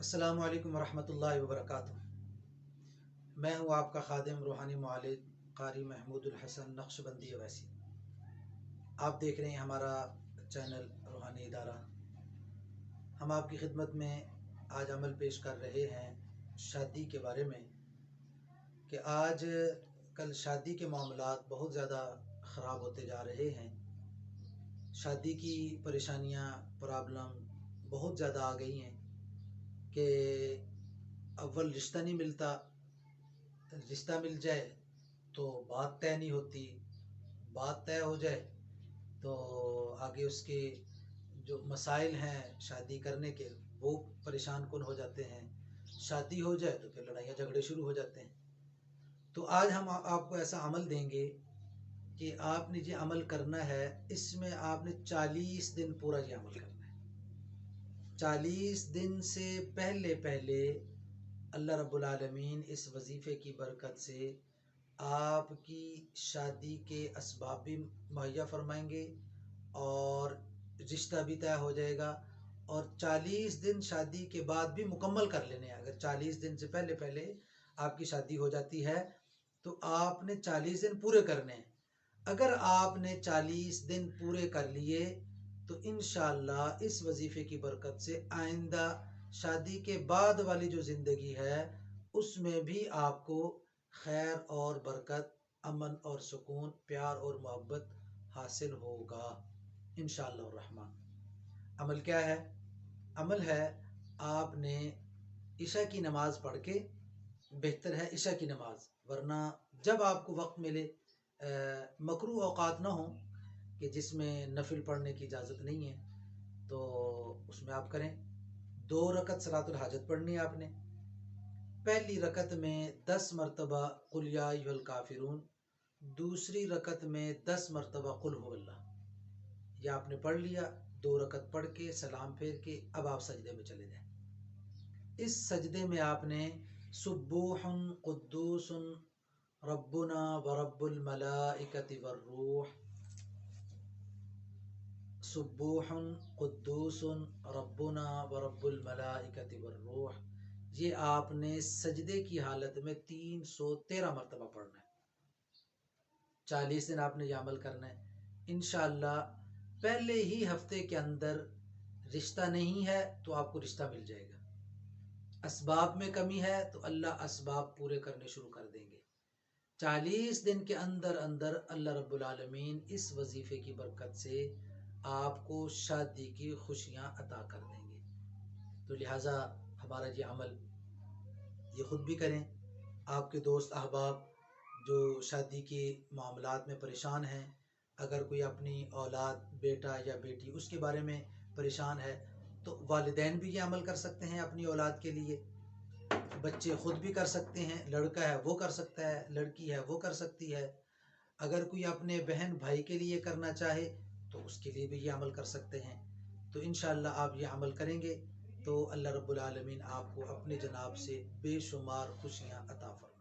अस्सलामु अलैकुम वरहमतुल्लाहि वबरकातुह। मैं हूँ आपका खादिम रूहानी मुआलिज कारी महमूदुल हसन नक्शबंदी अवैसी। आप देख रहे हैं हमारा चैनल रूहानी इदारा। हम आपकी खिदमत में आज अमल पेश कर रहे हैं शादी के बारे में कि आज कल शादी के मामलात बहुत ज़्यादा ख़राब होते जा रहे हैं। शादी की परेशानियाँ प्रॉब्लम बहुत ज़्यादा आ गई हैं कि अव्वल रिश्ता नहीं मिलता, रिश्ता मिल जाए तो बात तय नहीं होती, बात तय हो जाए तो आगे उसके जो मसाइल हैं शादी करने के वो परेशान कुन हो जाते हैं। शादी हो जाए तो फिर लड़ाइयाँ झगड़े शुरू हो जाते हैं। तो आज हम आपको ऐसा अमल देंगे कि आपने ये अमल करना है, इसमें आपने 40 दिन पूरा ये अमल करना है। 40 दिन से पहले पहले अल्लाह रब्बुल आलमीन इस वजीफ़े की बरकत से आपकी शादी के असबाब भी मुहैया फरमाएंगे और रिश्ता भी तय हो जाएगा। और 40 दिन शादी के बाद भी मुकम्मल कर लेने हैं। अगर 40 दिन से पहले पहले आपकी शादी हो जाती है तो आपने 40 दिन पूरे करने हैं। अगर आपने 40 दिन पूरे कर लिए तो इंशाअल्लाह इस वजीफ़े की बरकत से आइंदा शादी के बाद वाली जो ज़िंदगी है उसमें भी आपको खैर और बरकत, अमन और सुकून, प्यार और मोहब्बत हासिल होगा इंशाअल्लाह रहमान। अमल क्या है? अमल है आपने इशा की नमाज़ पढ़ के, बेहतर है इशा की नमाज़, वरना जब आपको वक्त मिले, मकरूह औकात ना हो कि जिसमें नफिल पढ़ने की इजाज़त नहीं है तो उसमें आप करें। 2 रकत सलातुल हाजत पढ़नी है आपने। पहली रकत में 10 मरतबा कुल या अय्युहल काफिरून, दूसरी रकत में 10 मरतबा कुल हुवल्लाह। यह आपने पढ़ लिया। 2 रकत पढ़ के सलाम फेर के अब आप सजदे में चले जाएं। इस सजदे में आपने सुब्बूहुन कुद्दूसुन रब्बुना व रब्बुल मलाइकति वर्रूह, सुब्बूहुन कुद्दूसुन रब्बुना व रब्बुल मलाइकति वर्रूह, ये आपने सजदे की हालत में 313 मरतबा पढ़ना है। 40 दिन आपने यह अमल करना है। इंशाअल्लाह पहले ही हफ्ते के अंदर रिश्ता नहीं है तो आपको रिश्ता मिल जाएगा। असबाब में कमी है तो अल्लाह असबाब पूरे करने शुरू कर देंगे। 40 दिन के अंदर अंदर अल्लाह रब्बुल आलमीन इस वजीफ़े की बरकत से आपको शादी की खुशियाँ अता कर देंगे। तो लिहाजा हमारा ये अमल ये ख़ुद भी करें, आपके दोस्त अहबाब जो शादी के मामलात में परेशान हैं, अगर कोई अपनी औलाद, बेटा या बेटी उसके बारे में परेशान है तो वालिदैन भी ये अमल कर सकते हैं अपनी औलाद के लिए। बच्चे ख़ुद भी कर सकते हैं, लड़का है वो कर सकता है, लड़की है वो कर सकती है। अगर कोई अपने बहन भाई के लिए करना चाहे तो उसके लिए भी ये अमल कर सकते हैं। तो इंशाअल्लाह आप ये अमल करेंगे तो अल्लाह रब्बुल आलमीन आपको अपने जनाब से बेशुमार खुशियाँ अता फरमाएंगे।